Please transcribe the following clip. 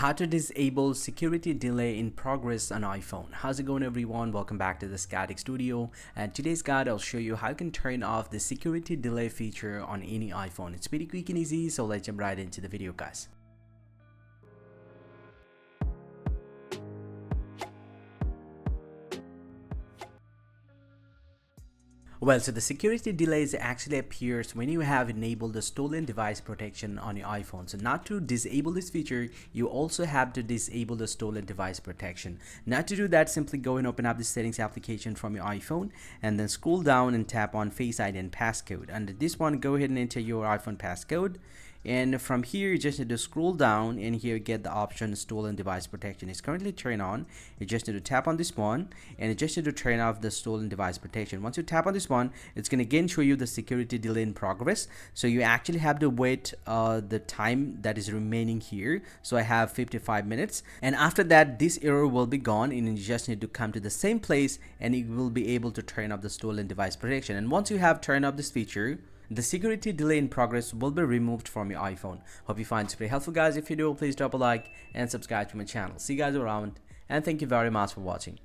How to disable security delay in progress on iPhone. How's it going, everyone? Welcome back to the Static Studio, and today's guide I'll show you how you can turn off the security delay feature on any iPhone. It's pretty quick and easy, so let's jump right into the video, guys. Well, so the security delays actually appears when you have enabled the stolen device protection on your iPhone. So not to disable this feature, you also have to disable the stolen device protection. Now to do that, simply go and open up the settings application from your iPhone and then scroll down and tap on Face ID and passcode. Under this one, go ahead and enter your iPhone passcode. And from here, you just need to scroll down and here get the option stolen device protection. It's currently turned on. You just need to tap on this one and you just need to turn off the stolen device protection. Once you tap on this one, it's going to again show you the security delay in progress. So you actually have to wait the time that is remaining here. So I have 55 minutes. And after that, this error will be gone and you just need to come to the same place and you will be able to turn off the stolen device protection. And once you have turned off this feature, the security delay in progress will be removed from your iPhone. Hope you find this very helpful, guys. If you do, please drop a like and subscribe to my channel. See you guys around, and thank you very much for watching.